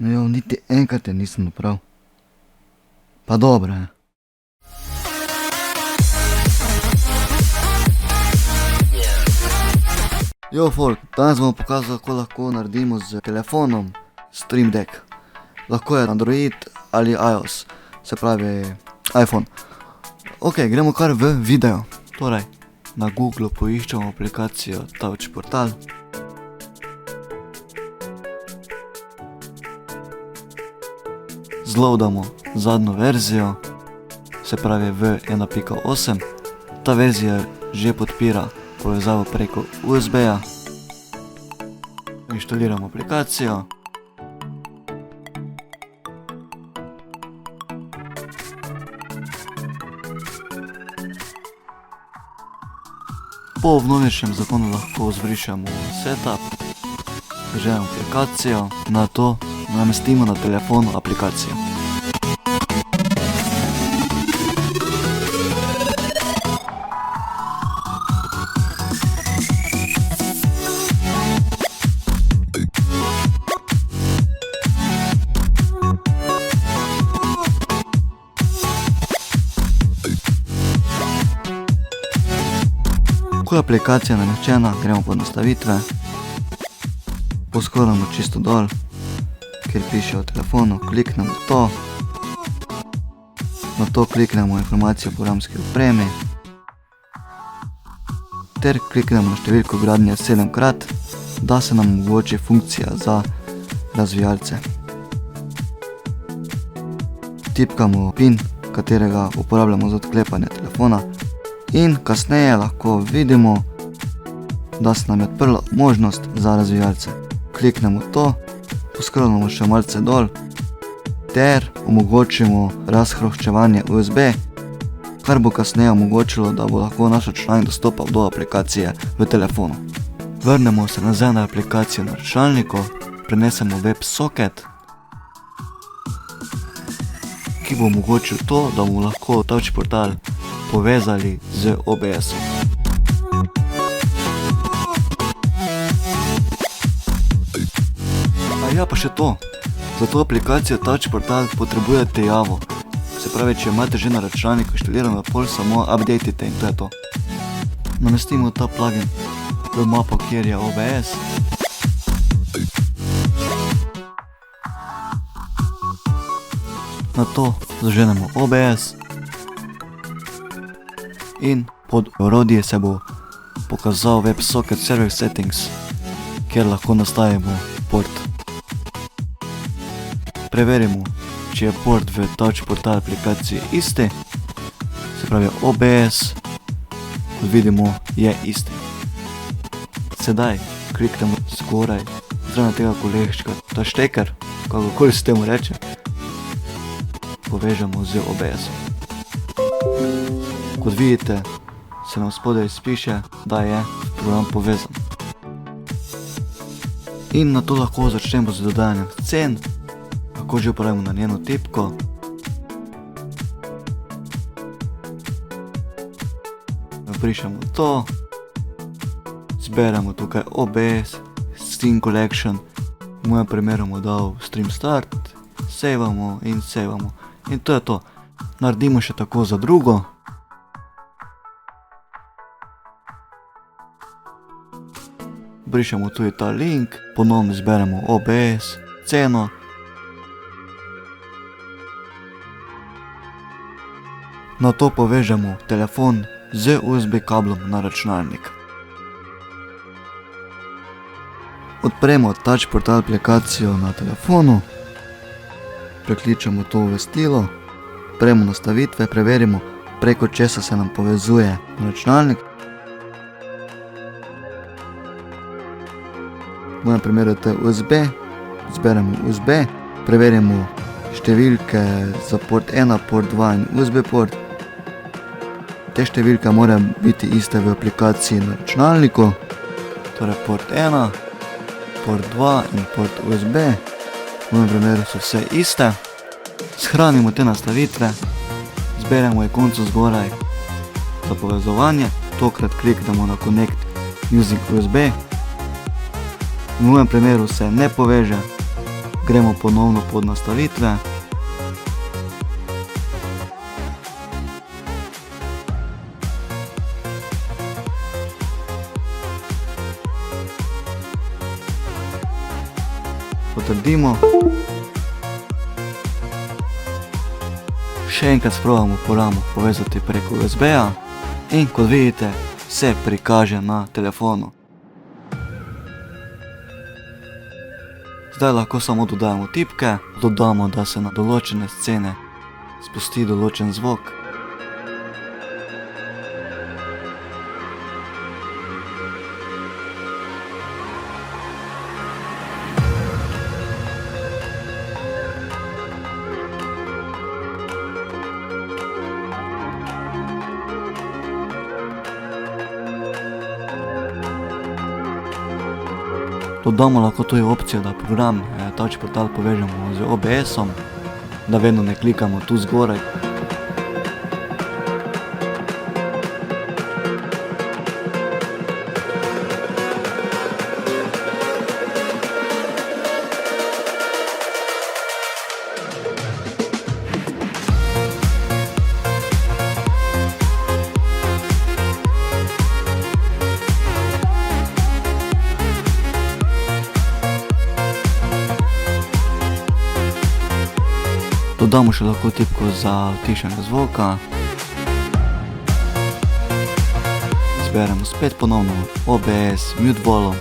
No, niti enkrat je nisem napravil. Pa dobro je. Jo, folk, danes bomo pokazali, kako lahko naredimo z telefonom Stream Deck. Lahko je Android ali iOS, se pravi iPhone. Ok, gremo kar v video. Torej, na Google poiščemo aplikacijo Touch Portal. Zloadamo zadnjo verzijo, se pravi v 1.8. Ta verzija že podpira povezavo preko USB-ja. Inštaliramo aplikacijo. Po vnovičnem zakonu lahko zbrišemo setup, vržemo aplikacijo, nato namestimo na telefonu aplikacijo. Ko je aplikacija nameščena, gremo pod nastavitve, poskrolamo čisto dol, kjer piše o telefonu, kliknemo to, nato kliknemo informacijo o programski opremi, ter kliknemo na številko vgradnje 7-krat, da se nam omogoči funkcija za razvijalce. Tipkamo PIN, katerega uporabljamo za odklepanje telefona, in kasneje lahko vidimo, da se nam je odprla možnost za razvijalce. Kliknemo to, poskrolamo še malce dol, ter omogočimo razhroščevanje USB, kar bo kasneje omogočilo, da bo lahko naš računalnik dostopal do aplikacije v telefonu. Vrnemo se nazaj na aplikacijo na računalniku, prenesemo WebSocket, ki bo omogočil to, da bomo lahko Touch Portal povezali z OBS-om. Ja, pa še to. Za to aplikacijo Touch Portal potrebujete Javo. Se pravi, če imate že na računalniku inštalirano, pol samo updatite in to je to. Namestimo ta plugin v mapo, kjer je OBS. Nato zaženemo OBS. In pod orodje se bo pokazal WebSocket Server Settings, kjer lahko nastavimo port. Preverimo, če je port v Touch Portal aplikaciji isti, se pravi OBS, kot vidimo, je isti. Sedaj kliknemo zgoraj, zraven tega koleščka, ta šteker, kakokoli se temu reče, povežemo z OBS-om. Kot vidite, se nam spodaj spiše, da je program povezan. In nato lahko začnemo z dodajanjem scen, lahko že uporabimo na njeno tipko. Naprišemo to, zberemo tukaj OBS, Scene Collection, v mojem primeru bomo dal Stream Start, savamo in savamo. In to je to. Naredimo še tako za drugo. Brišemo tudi ta link, ponovno zberemo OBS, ceno. Nato povežemo telefon z USB kablom na računalnik. Odpremo Touch Portal aplikacijo na telefonu, prekličemo to obvestilo, odpremo nastavitve, preverimo, preko česa se nam povezuje računalnik. V mojem primeru je to USB, zberemo USB, preverimo številke za port 1, port 2 in USB port. Te številke morajo biti iste v aplikaciji na računalniku, torej port 1, port 2 in port USB. V mojem primeru so vse iste. Shranimo te nastavitve, zberemo ikonco zgoraj za povezovanje, tokrat kliknemo na Connect Using USB. V mojem primeru se ne poveže, Gremo ponovno pod nastavitve. Potrdimo. Še enkrat sprobamo programo povezati preko USB-ja in kot vidite se prikaže na telefonu. Zdaj lahko samo dodajamo tipke, dodamo, da se na določene scene spusti določen zvok. Dodamo lahko tudi opcijo, da program Touch Portal povežemo z OBS-om, da vedno ne klikamo tu zgoraj. Dodamo še lahko tipko za utišanje zvoka. Izberemo spet ponovno OBS, mute volume,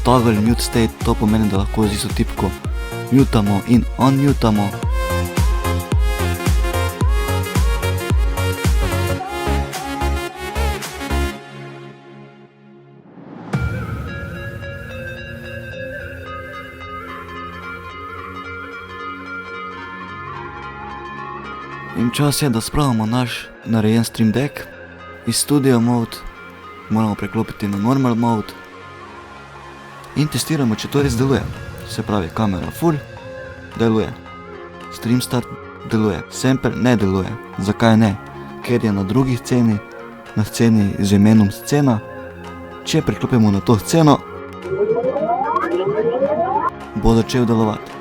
toggle mute state, to pomeni, da lahko z isto tipko mutamo in unmutamo. In čas je, da spravimo naš narejen Stream Deck. Iz Studio Mode moramo preklopiti na Normal Mode in testiramo, če to res deluje. Se pravi, kamera full deluje, Stream Start deluje, Sample ne deluje. Zakaj ne? Ker je na drugi sceni, na sceni z imenom scena. Če preklopimo na to sceno, bo začel delovati.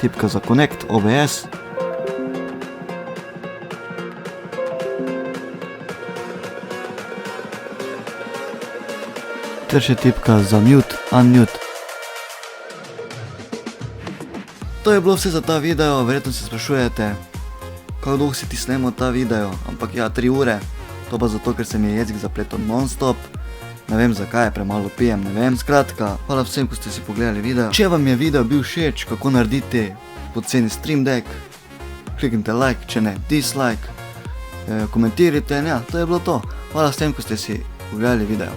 Tipka za Connect, OBS. Ter še tipka za Mute, Unmute. To je bilo vse za ta video, verjetno se sprašujete, kako dolgo si ti snemo ta video, ampak ja, 3 ure. To pa zato, ker se mi je jezik zapletel non-stop. Ne vem zakaj, premalo pijem, ne vem, skratka, hvala vsem, ko ste si pogledali video. Če vam je video bil všeč, kako narediti poceni Stream Deck, kliknite like, če ne dislike, komentirajte in ja, to je bilo to. Hvala vsem, ko ste si pogledali video.